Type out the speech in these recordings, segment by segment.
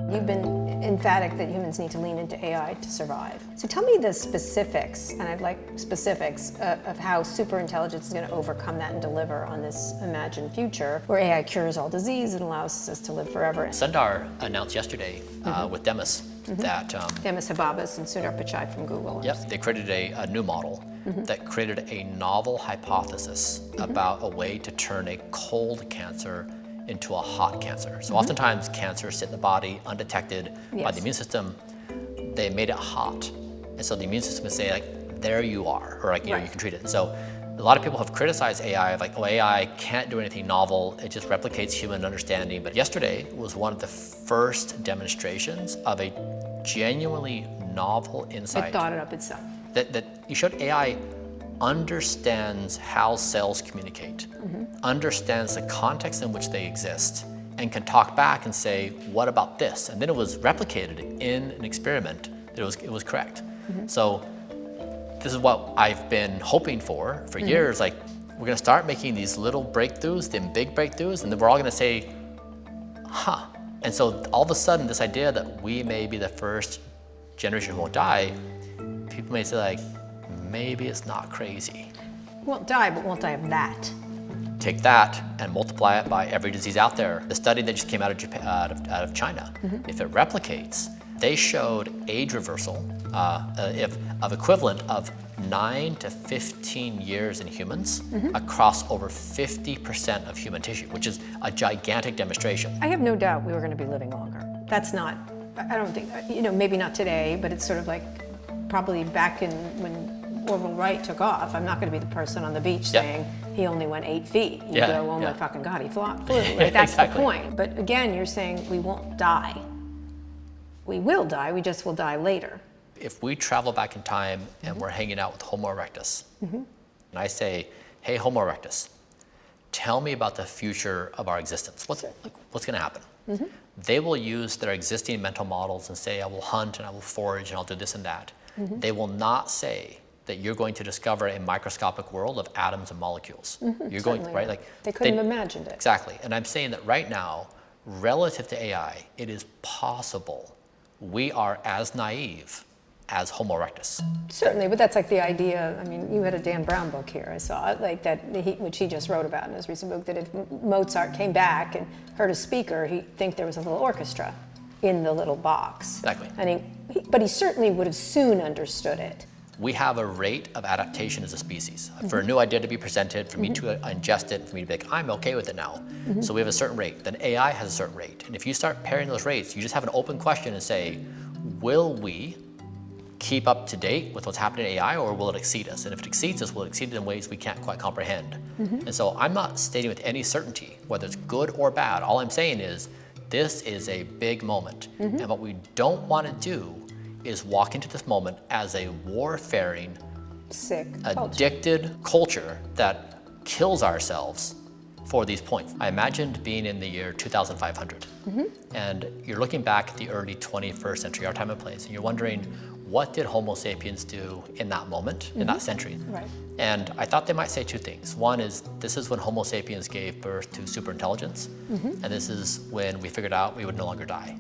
You've been emphatic that humans need to lean into AI to survive. So tell me the specifics, and I'd like specifics, of how superintelligence is going to overcome that and deliver on this imagined future where AI cures all disease and allows us to live forever. Sundar announced yesterday with Demis that... Demis Habbabis and Sundar Pichai from Google. Yep, they created a new model that created a novel hypothesis about a way to turn a cold cancer into a hot cancer. So oftentimes cancers sit in the body undetected by the immune system. They made it hot. And so the immune system would say, like, there you are, or like, you know, you can treat it. And so a lot of people have criticized AI, like, oh, AI can't do anything novel. It just replicates human understanding. But yesterday was one of the first demonstrations of a genuinely novel insight. It thought it up itself. That you showed AI understands how cells communicate, understands the context in which they exist, and can talk back and say, what about this? And then it was replicated in an experiment that it was correct. So this is what I've been hoping for years. Like, we're gonna start making these little breakthroughs, then big breakthroughs, and then we're all gonna say, huh. And so all of a sudden, this idea that we may be the first generation who won't die, people may say, like, maybe it's not crazy. Won't die, but won't die of that. Take that and multiply it by every disease out there. The study that just came out of Japan, out of China, if it replicates, they showed age reversal of equivalent of 9 to 15 years in humans across over 50% of human tissue, which is a gigantic demonstration. I have no doubt we were going to be living longer. That's not, I don't think, you know, maybe not today, but it's sort of like probably back in when Orville Wright took off. I'm not going to be the person on the beach saying he only went 8 feet. You go, oh my fucking God, he flew. Like, that's the point. But again, you're saying we won't die. We will die, we just will die later. If we travel back in time and we're hanging out with Homo erectus, and I say, hey, Homo erectus, tell me about the future of our existence. What's going to happen? They will use their existing mental models and say, I will hunt and I will forage and I'll do this and that. They will not say that you're going to discover a microscopic world of atoms and molecules. You're going, right? Like, they couldn't have imagined it. Exactly. And I'm saying that right now, relative to AI, it is possible we are as naive as Homo erectus. Certainly, but that's like the idea. I mean, you had a Dan Brown book here, I saw it, like that, which he just wrote about in his recent book, that if Mozart came back and heard a speaker, he'd think there was a little orchestra in the little box. Exactly. And but he certainly would have soon understood it. We have a rate of adaptation as a species. For a new idea to be presented, for me to ingest it, for me to be like, I'm okay with it now. So we have a certain rate. Then AI has a certain rate. And if you start pairing those rates, you just have an open question and say, will we keep up to date with what's happening in AI, or will it exceed us? And if it exceeds us, will it exceed it in ways we can't quite comprehend? And so I'm not stating with any certainty whether it's good or bad. All I'm saying is, this is a big moment. And what we don't want to do is walk into this moment as a warfaring, sick, addicted culture that kills ourselves for these points. I imagined being in the year 2500, and you're looking back at the early 21st century, our time and place, and you're wondering, what did Homo sapiens do in that moment, in that century? And I thought they might say two things. One is, this is when Homo sapiens gave birth to superintelligence, and this is when we figured out we would no longer die.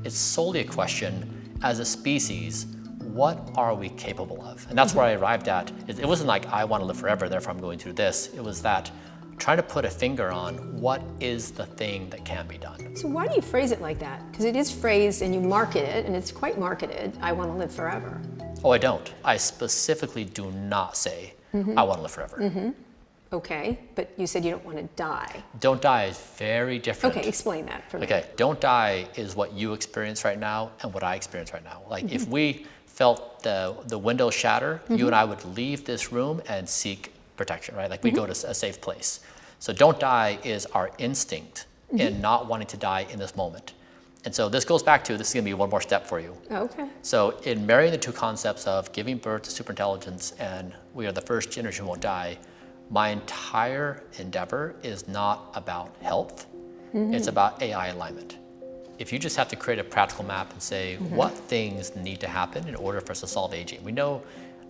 It's solely a question, as a species, what are we capable of? And that's where I arrived at. It wasn't like, I want to live forever, therefore I'm going through this. It was that, trying to put a finger on what is the thing that can be done. So why do you phrase it like that? Because it is phrased and you market it, and it's quite marketed, I want to live forever. Oh, I don't. I specifically do not say, I want to live forever. Okay, but you said you don't want to die. Don't die is very different. Okay, explain that for me. Okay, don't die is what you experience right now and what I experience right now. Like, if we felt the window shatter, you and I would leave this room and seek protection, right? Like, we go to a safe place. So don't die is our instinct in not wanting to die in this moment. And so this goes back to, this is gonna be one more step for you. Okay. So in marrying the two concepts of giving birth to superintelligence and we are the first generation who won't die, my entire endeavor is not about health, it's about AI alignment. If you just have to create a practical map and say, what things need to happen in order for us to solve aging? We know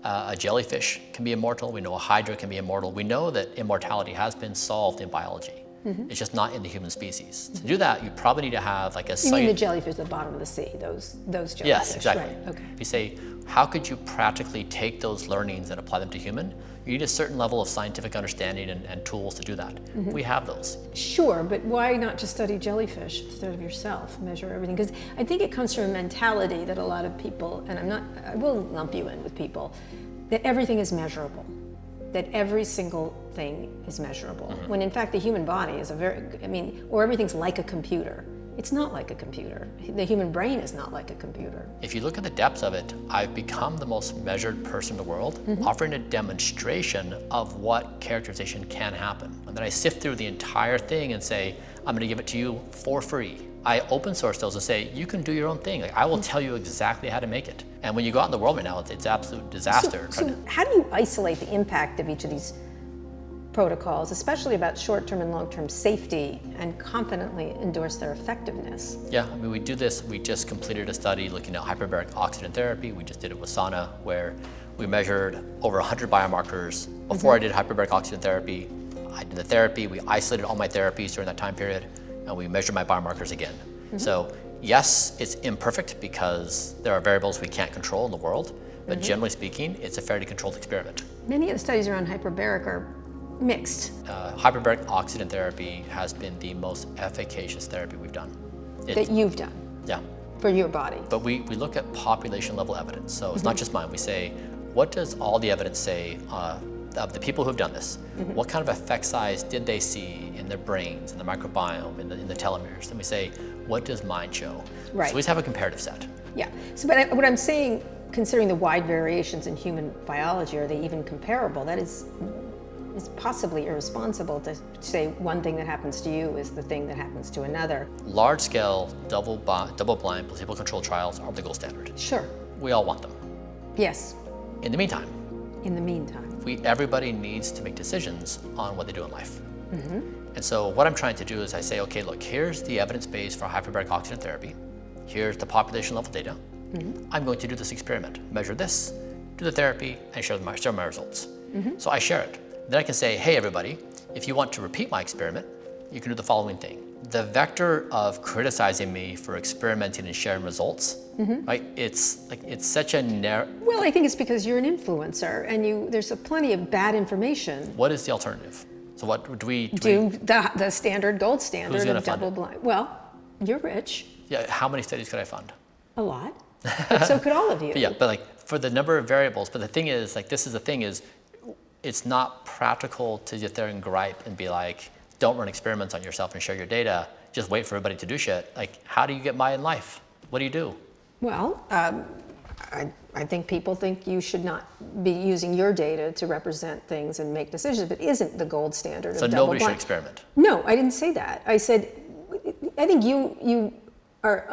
a jellyfish can be immortal, we know a hydra can be immortal, we know that immortality has been solved in biology. It's just not in the human species. To do that, you probably need to have like a You mean the jellyfish at the bottom of the sea, those jellyfish? Yes, exactly. Right. Okay. If you say, how could you practically take those learnings and apply them to human? You need a certain level of scientific understanding and tools to do that. We have those. Sure, but why not just study jellyfish instead of yourself, measure everything? Because I think it comes from a mentality that a lot of people, and I will lump you in with people, that everything is measurable, that every single thing is measurable. When in fact the human body is or everything's like a computer. It's not like a computer. The human brain is not like a computer. If you look at the depths of it, I've become the most measured person in the world, offering a demonstration of what characterization can happen. And then I sift through the entire thing and say, I'm gonna give it to you for free. I open source those and say, you can do your own thing. Like, I will tell you exactly how to make it. And when you go out in the world right now, it's absolute disaster. So how do you isolate the impact of each of these protocols, especially about short-term and long-term safety, and confidently endorse their effectiveness? Yeah, I mean, we do this. We just completed a study looking at hyperbaric oxygen therapy. We just did it with Sana, where we measured over 100 biomarkers. Before I did hyperbaric oxygen therapy, I did the therapy. We isolated all my therapies during that time period, and we measured my biomarkers again. So yes, it's imperfect because there are variables we can't control in the world, but generally speaking, it's a fairly controlled experiment. Many of the studies around hyperbaric are mixed. Hyperbaric oxygen therapy has been the most efficacious therapy we've done. That you've done Yeah. for your body. But we look at population level evidence. So it's not just mine. We say, what does all the evidence say of the people who've done this? What kind of effect size did they see in their brains, in the microbiome, in the telomeres? And we say, what does mine show? Right. So we just have a comparative set. Yeah. So, but what I'm saying, considering the wide variations in human biology, are they even comparable? That is, it's possibly irresponsible to say one thing that happens to you is the thing that happens to another. Large-scale, double-blind, placebo-controlled trials are the gold standard. Sure. We all want them. Yes. In the meantime, everybody needs to make decisions on what they do in life. And so what I'm trying to do is I say, okay, look, here's the evidence base for hyperbaric oxygen therapy. Here's the population level data. I'm going to do this experiment, measure this, do the therapy, and share my results. So I share it. Then I can say, hey, everybody, if you want to repeat my experiment, you can do the following thing. The vector of criticizing me for experimenting and sharing results, right? It's such a narrow. Well, I think it's because you're an influencer, and there's plenty of bad information. What is the alternative? So what do we do? The standard gold standard Who's gonna of fund it? double-blind. Well, you're rich. Yeah, how many studies could I fund? A lot. But so could all of you. But yeah, but like for the number of variables. But the thing is, like, this is the thing is, it's not practical to sit there and gripe and be like, don't run experiments on yourself and share your data. Just wait for everybody to do shit. Like, how do you get by in life? What do you do? Well, I think people think you should not be using your data to represent things and make decisions, but isn't the gold standard So of nobody should double-blind. experiment. No, I didn't say that. I said, I think you are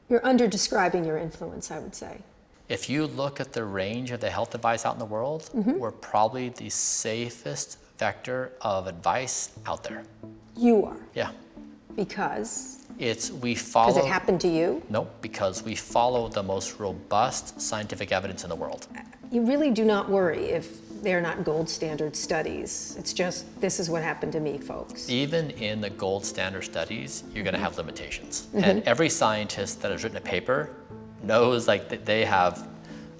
you're under describing your influence, I would say. If you look at the range of the health advice out in the world, we're probably the safest vector of advice out there. You are. Yeah. Because We follow. it happened to you? No, because we follow the most robust scientific evidence in the world. You really do not worry if they're not gold standard studies. It's just, this is what happened to me, folks. Even in the gold standard studies, you're going to have limitations. And every scientist that has written a paper knows like that they have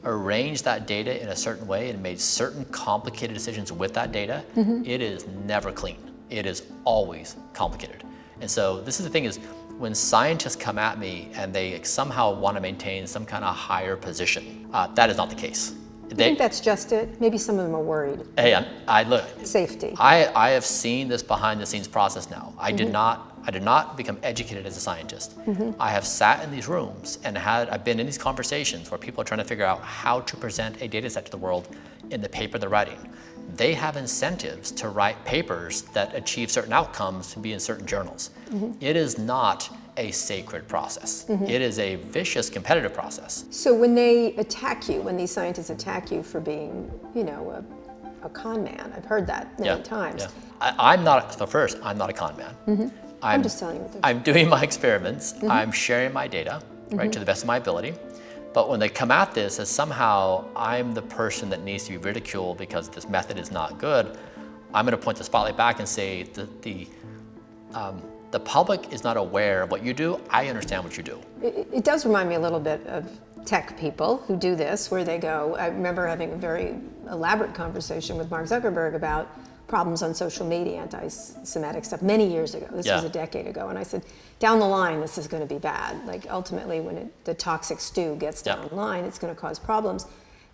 arranged that data in a certain way and made certain complicated decisions with that data. It is never clean. It is always complicated. And so this is the thing is, when scientists come at me and they somehow want to maintain some kind of higher position, that is not the case. I think that's just it. Maybe some of them are worried. Hey, I look. Safety. I have seen this behind the scenes process now. I did not become educated as a scientist. I have sat in these rooms and I've been in these conversations where people are trying to figure out how to present a data set to the world in the paper they're writing. They have incentives to write papers that achieve certain outcomes to be in certain journals. It is not a sacred process. It is a vicious competitive process. So when they attack you, when these scientists attack you for being, a con man, I've heard that many times. Yeah. I'm not a con man. I'm just telling you what they're I'm doing my experiments. I'm sharing my data, right, to the best of my ability. But when they come at this as somehow I'm the person that needs to be ridiculed because this method is not good, I'm going to point the spotlight back and say the public is not aware of what you do. I understand what you do. It does remind me a little bit of tech people who do this, where they go. I remember having a very elaborate conversation with Mark Zuckerberg about problems on social media, anti-Semitic stuff, many years ago. This was a decade ago. And I said, down the line, this is going to be bad. Like, ultimately, when the toxic stew gets down the line, it's going to cause problems.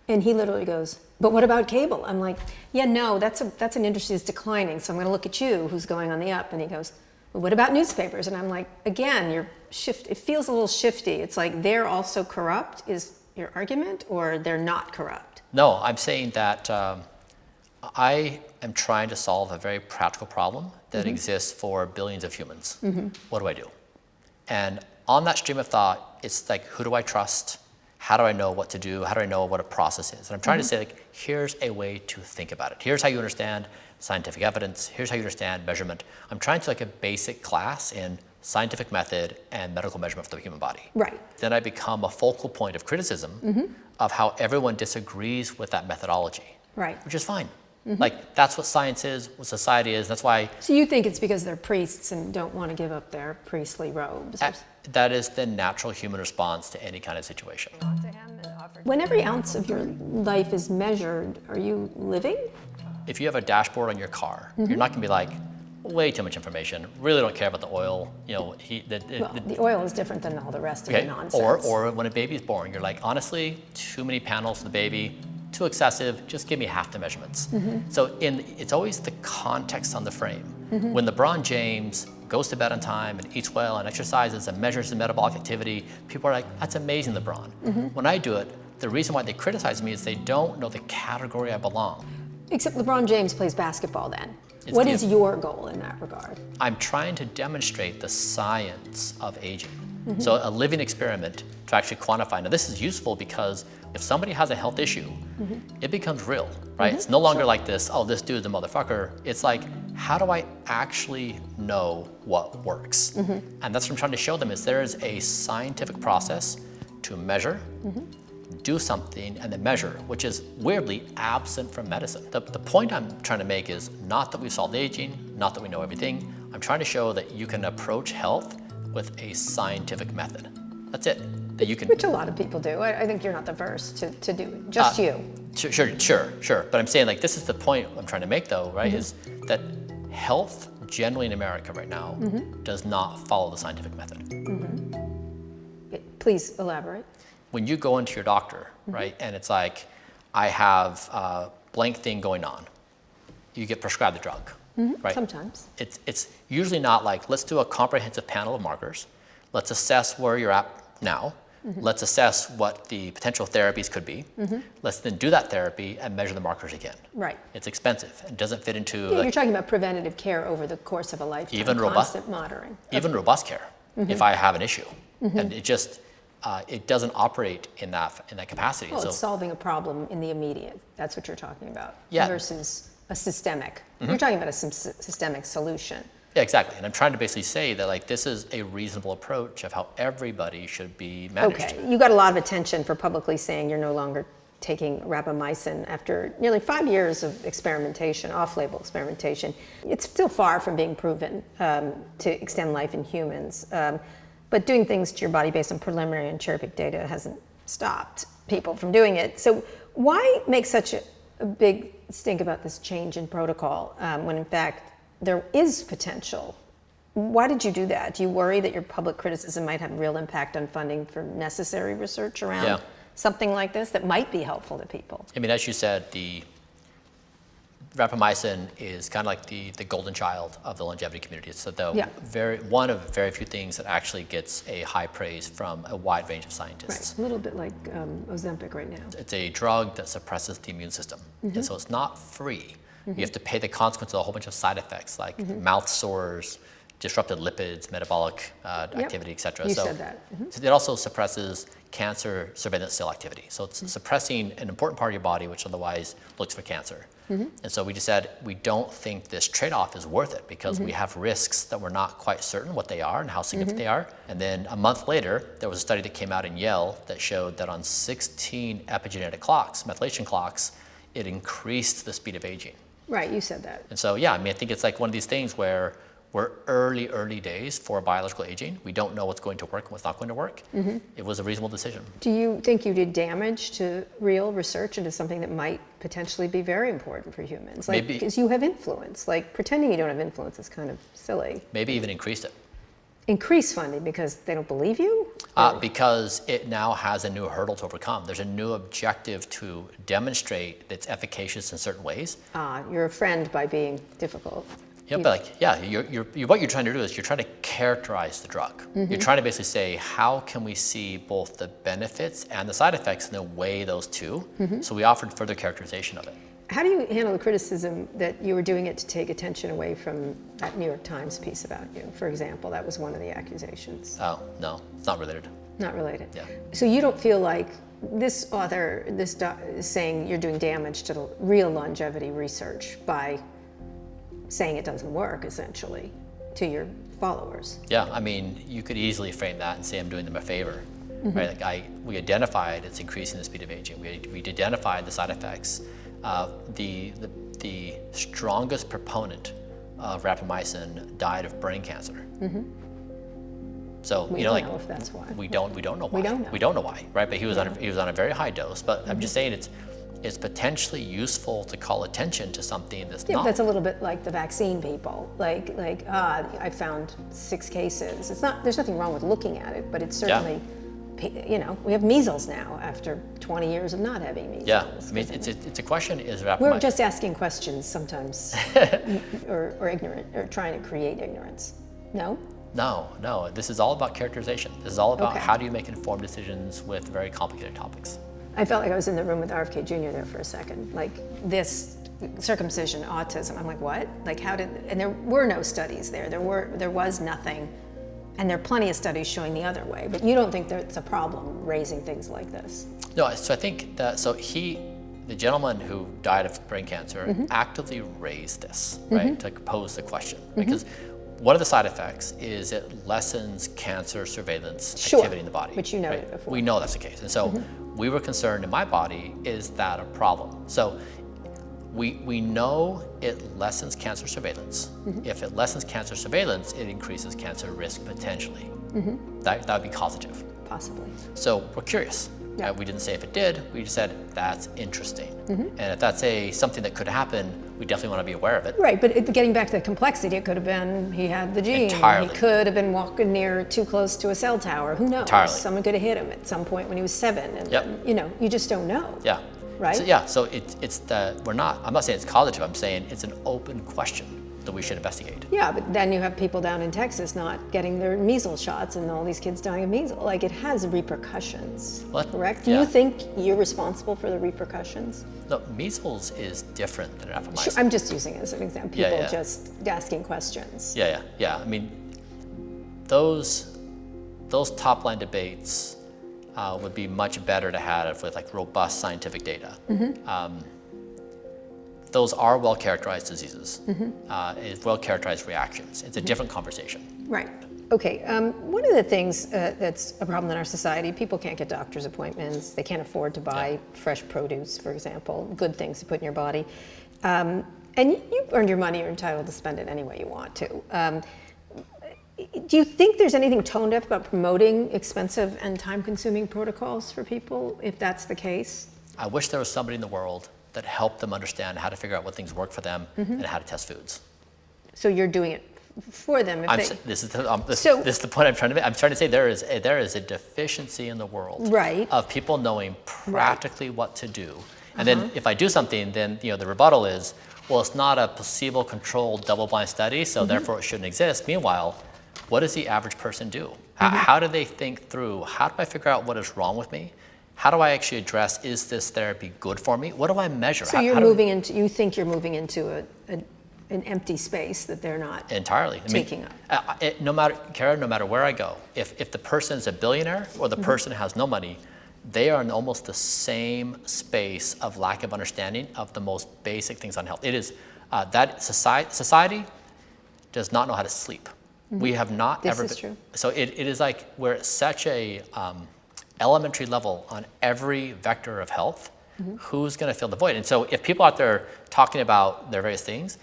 And he literally goes, but what about cable? I'm like, yeah, no, that's an industry that's declining. So I'm going to look at you, who's going on the up. And he goes, well, what about newspapers? And I'm like, again, it feels a little shifty. It's like they're also corrupt, is your argument, or they're not corrupt? No, I'm saying that I am trying to solve a very practical problem that exists for billions of humans. What do I do? And on that stream of thought, it's like, who do I trust? How do I know what to do? How do I know what a process is? And I'm trying to say, like, here's a way to think about it. Here's how you understand scientific evidence. Here's how you understand measurement. I'm trying to like a basic class in scientific method and medical measurement for the human body. Right. Then I become a focal point of criticism of how everyone disagrees with that methodology. Right. Which is fine. Like, that's what science is, what society is. That's why. So you think it's because they're priests and don't want to give up their priestly robes? That is the natural human response to any kind of situation. When every ounce of your life is measured, are you living? If you have a dashboard on your car, you're not going to be like, way too much information, really don't care about the oil. You know, The oil is different than all the rest of the nonsense. Or when a baby is born, you're like, honestly, too many panels for the baby, too excessive, just give me half the measurements. So it's always the context on the frame. When LeBron James goes to bed on time and eats well and exercises and measures his metabolic activity, people are like, that's amazing, LeBron. When I do it, the reason why they criticize me is they don't know the category I belong. Except LeBron James plays basketball then. What is your goal in that regard? I'm trying to demonstrate the science of aging. So a living experiment to actually quantify. Now this is useful because if somebody has a health issue, it becomes real, right? It's no longer like this, oh, this dude's a motherfucker. It's like, how do I actually know what works? And that's what I'm trying to show them, is there is a scientific process to measure, do something, and then measure, which is weirdly absent from medicine. The point I'm trying to make is not that we've solved aging, not that we know everything. I'm trying to show that you can approach health with a scientific method. That's it. That you can. Which a lot of people do. I think you're not the first to do it. Just you. Sure. But I'm saying, like, this is the point I'm trying to make, though, right? Is that health generally in America right now does not follow the scientific method. Please elaborate. When you go into your doctor, right, and it's like, I have a blank thing going on, you get prescribed the drug, right? Sometimes. It's usually not like, let's do a comprehensive panel of markers, let's assess where you're at now, let's assess what the potential therapies could be, let's then do that therapy and measure the markers again. Right. It's expensive and doesn't fit into. Yeah, you're talking about preventative care over the course of a lifetime. Even constant monitoring. Even robust care, if I have an issue, and it just. It doesn't operate in that capacity. Well, so it's solving a problem in the immediate. That's what you're talking about. Yeah. Versus a systemic. You're talking about a systemic solution. Yeah, exactly. And I'm trying to basically say that, like, this is a reasonable approach of how everybody should be managed. Okay, you got a lot of attention for publicly saying you're no longer taking rapamycin after nearly 5 years of experimentation, off-label experimentation. It's still far from being proven to extend life in humans. But doing things to your body based on preliminary and cherry-picked data hasn't stopped people from doing it. So why make such a big stink about this change in protocol when in fact there is potential? Why did you do that? Do you worry that your public criticism might have real impact on funding for necessary research around something like this that might be helpful to people? I mean, as you said, the rapamycin is kind of like the golden child of the longevity community. It's one of very few things that actually gets a high praise from a wide range of scientists. Right, a little bit like Ozempic right now. It's a drug that suppresses the immune system, and so it's not free. You have to pay the consequence of a whole bunch of side effects like mouth sores, disrupted lipids, metabolic activity, et cetera. You said that. So it also suppresses cancer surveillance cell activity. So it's suppressing an important part of your body which otherwise looks for cancer. And so we just said, we don't think this trade-off is worth it because we have risks that we're not quite certain what they are and how significant they are. And then a month later, there was a study that came out in Yale that showed that on 16 epigenetic clocks, methylation clocks, it increased the speed of aging. Right, you said that. And so, yeah, I mean, I think it's like one of these things where we're early days for biological aging. We don't know what's going to work and what's not going to work. It was a reasonable decision. Do you think you did damage to real research into something that might potentially be very important for humans? Like, Maybe. because you have influence. Like, pretending you don't have influence is kind of silly. Maybe even increased it. Increase funding because they don't believe you? Because it now has a new hurdle to overcome. There's a new objective to demonstrate that it's efficacious in certain ways. You're a friend by being difficult. Yeah, but like, yeah, what you're trying to do is you're trying to characterize the drug. You're trying to basically say, how can we see both the benefits and the side effects and then weigh those two? So we offered further characterization of it. How do you handle the criticism that you were doing it to take attention away from that New York Times piece about you? For example, that was one of the accusations. Oh, no, it's not related. Not related. Yeah. So you don't feel like this author, is saying you're doing damage to the real longevity research by saying it doesn't work, essentially, to your followers? Yeah, I mean, you could easily frame that and say I'm doing them a favor, right? Like we identified it's increasing the speed of aging. We identified the side effects. The strongest proponent of rapamycin died of brain cancer. So We you know, don't like know if that's why. we don't know why. We don't know. We don't know why, right? But he was on a very high dose. But I'm just saying it's potentially useful to call attention to something that's Yeah, not. that's a little bit like the vaccine people. I found 6 cases. It's not. There's nothing wrong with looking at it, but it's certainly, you know, we have measles now after 20 years of not having measles. Yeah, I mean, it's a question: is rapamycin? We're just asking questions sometimes, or ignorant, or trying to create ignorance. No. No. This is all about characterization. This is all about Okay. how do you make informed decisions with very complicated topics. I felt like I was in the room with RFK Jr. there for a second. Like this circumcision, autism. I'm like, what? Like, how did? And there were no studies there. There was nothing, and there are plenty of studies showing the other way. But you don't think that it's a problem raising things like this? No, so I think that the gentleman who died of brain cancer actively raised this, right, to pose the question, because one of the side effects is it lessens cancer surveillance activity in the body. Which you noted right? before. We know that's the case, and so we were concerned in my body, is that a problem? So we know it lessens cancer surveillance. If it lessens cancer surveillance, it increases cancer risk potentially. That would be causative. Possibly. So we're curious. Yeah. We didn't say if it did, we just said that's interesting. And if that's something that could happen, we definitely want to be aware of it. Right, but getting back to the complexity, it could have been he had the gene. Entirely. He could have been walking too close to a cell tower. Who knows? Entirely. Someone could have hit him at some point when he was 7. And you know, you just don't know. Yeah. Right? So I'm not saying it's causative, I'm saying it's an open question that we should investigate. Yeah, but then you have people down in Texas not getting their measles shots and all these kids dying of measles. Like, it has repercussions, correct? Do you think you're responsible for the repercussions? No, measles is different than rapamycin. Sure, I'm just using it as an example. People Yeah. just asking questions. Yeah. I mean, those top-line debates would be much better to have with like robust scientific data. Those are well-characterized diseases, well-characterized reactions. It's a different conversation. Right. Okay. One of the things that's a problem in our society, people can't get doctor's appointments. They can't afford to buy fresh produce, for example, good things to put in your body. And you've earned your money. You're entitled to spend it any way you want to. Do you think there's anything tone deaf about promoting expensive and time-consuming protocols for people, if that's the case? I wish there was somebody in the world that helped them understand how to figure out what things work for them and how to test foods. So you're doing it for them. This is the point I'm trying to make. I'm trying to say there is a deficiency in the world of people knowing practically what to do. And then if I do something, then the rebuttal is, well, it's not a placebo-controlled double-blind study, so therefore it shouldn't exist. Meanwhile, what does the average person do? How do they think through? How do I figure out what is wrong with me? How do I actually address, is this therapy good for me? What do I measure? So you think you're moving into an empty space that they're not entirely taking up? No matter where I go, if the person is a billionaire or the person has no money, they are in almost the same space of lack of understanding of the most basic things on health. It is that society does not know how to sleep. We have not This ever is been, true. So it is like we're at such a elementary level on every vector of health who's going to fill the void? And so if people out there talking about their various things,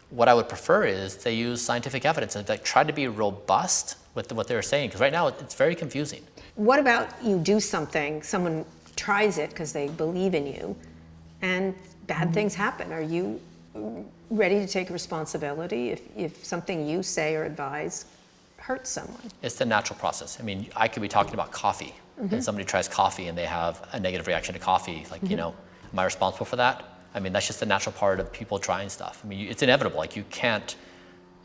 what I would prefer is they use scientific evidence and like try to be robust with what they're saying, because right now it's very confusing. What about you do something, someone tries it because they believe in you, and bad things happen? Are you ready to take responsibility if something you say or advise hurts someone? It's the natural process. I mean, I could be talking about coffee, and somebody tries coffee and they have a negative reaction to coffee. Like, you know, am I responsible for that? I mean, that's just the natural part of people trying stuff. I mean, it's inevitable. Like, you can't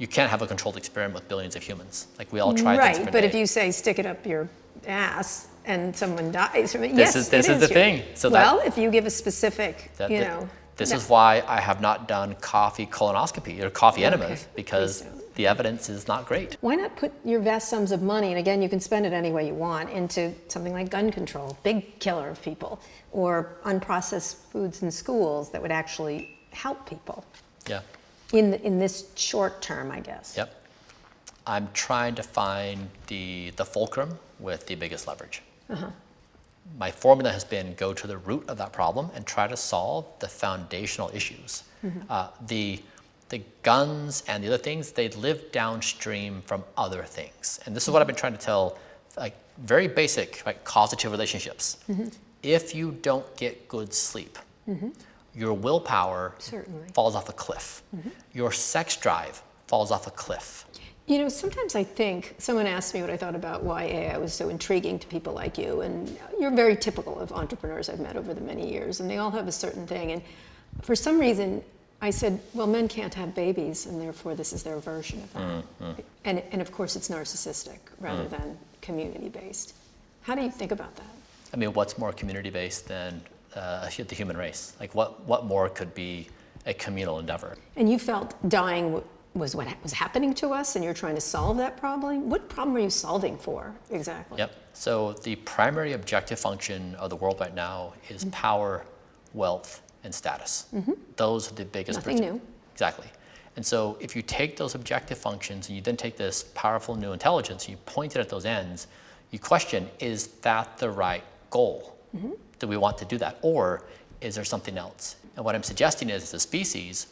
have a controlled experiment with billions of humans. Like, we all try things Right, for but day. if you say stick it up your ass and someone dies from it, This yes, is the thing. So well, if you give a specific, this is why I have not done coffee colonoscopy or coffee enemas, because please don't. the evidence is not great. Why not put your vast sums of money, and again, you can spend it any way you want, into something like gun control, big killer of people, or unprocessed foods in schools that would actually help people Yeah. in this short term, I guess. Yep. I'm trying to find the fulcrum with the biggest leverage. My formula has been go to the root of that problem and try to solve the foundational issues. The guns and the other things, they live downstream from other things. And this is what I've been trying to tell, like very basic, like causative relationships. If you don't get good sleep, your willpower Certainly. falls off a cliff. Your sex drive falls off a cliff. You know, sometimes I think, someone asked me what I thought about why AI was so intriguing to people like you, and you're very typical of entrepreneurs I've met over the many years, and they all have a certain thing. And for some reason, I said, well, men can't have babies, and therefore this is their version of that. And of course, it's narcissistic rather than community-based. How do you think about that? I mean, what's more community-based than the human race? Like, what more could be a communal endeavor? And you felt dying was what was happening to us, and you're trying to solve that problem? What problem are you solving for, exactly? Yep. So the primary objective function of the world right now is power, wealth, and status. Those are the biggest. Nothing new. Exactly. And so if you take those objective functions and you then take this powerful new intelligence and you point it at those ends, you question, is that the right goal? Do we want to do that? Or is there something else? And what I'm suggesting is, as a species,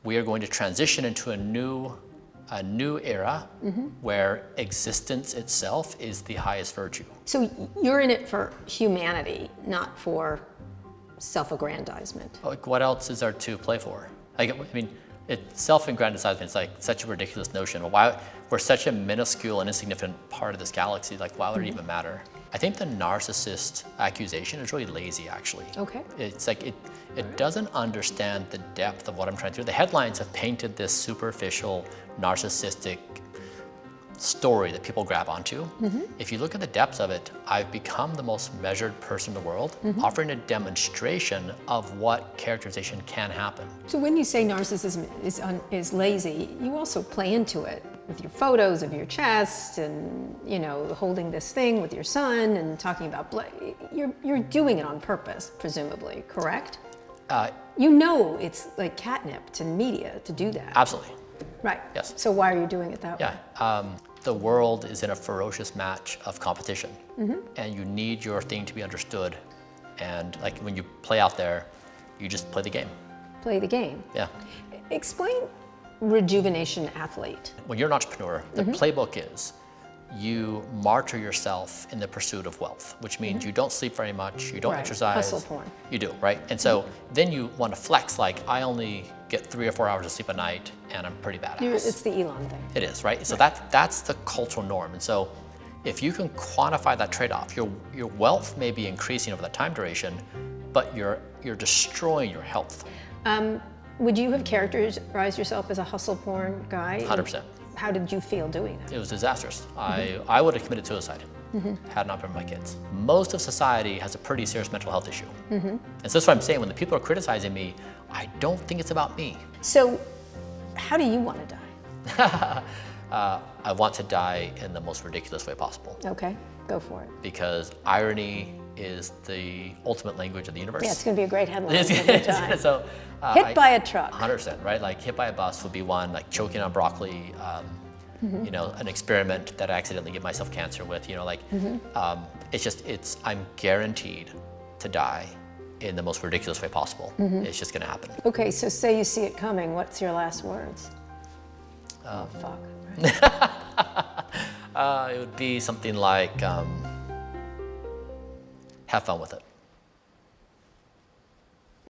we are going to transition into a new era where existence itself is the highest virtue. So you're in it for humanity, not for self-aggrandizement. Like, what else is there to play for? Like, I mean, self-aggrandizement is like such a ridiculous notion. Why we're such a minuscule and insignificant part of this galaxy? Like, why would it even matter? I think the narcissist accusation is really lazy, actually. Okay. It's like it doesn't understand the depth of what I'm trying to do. The headlines have painted this superficial, narcissistic story that people grab onto. If you look at the depths of it, I've become the most measured person in the world, offering a demonstration of what characterization can happen. So when you say narcissism is lazy, you also play into it with your photos of your chest and, you know, holding this thing with your son and talking about you're doing it on purpose, presumably, correct? You know it's like catnip to media to do that. Absolutely. Right. Yes. So why are you doing it that way? Yeah. The world is in a ferocious match of competition, and you need your thing to be understood. And like when you play out there, you just play the game. Play the game. Yeah. Explain rejuvenation athlete. When you're an entrepreneur, the playbook is you martyr yourself in the pursuit of wealth, which means you don't sleep very much, you don't Right. exercise. Hustle porn. You do, right? And so then you want to flex, like, I only get 3 or 4 hours of sleep a night and I'm pretty badass. It's the Elon thing. It is, right? So that's the cultural norm. And so if you can quantify that trade-off, your wealth may be increasing over that time duration, but you're destroying your health. Would you have characterized yourself as a hustle porn guy? 100%. How did you feel doing that? It was disastrous. I would have committed suicide had not been my kids. Most of society has a pretty serious mental health issue. And so that's what I'm saying. When the people are criticizing me, I don't think it's about me. So how do you want to die? I want to die in the most ridiculous way possible, Okay, go for it. because irony is the ultimate language of the universe. Yeah, it's going to be a great headline every time. So, Hit by a truck. 100%, right? Like hit by a bus would be one, like choking on broccoli, you know, an experiment that I accidentally give myself cancer with, you know, like, I'm guaranteed to die in the most ridiculous way possible. It's just going to happen. Okay, so say you see it coming, what's your last words? Oh, fuck. It would be something like, have fun with it.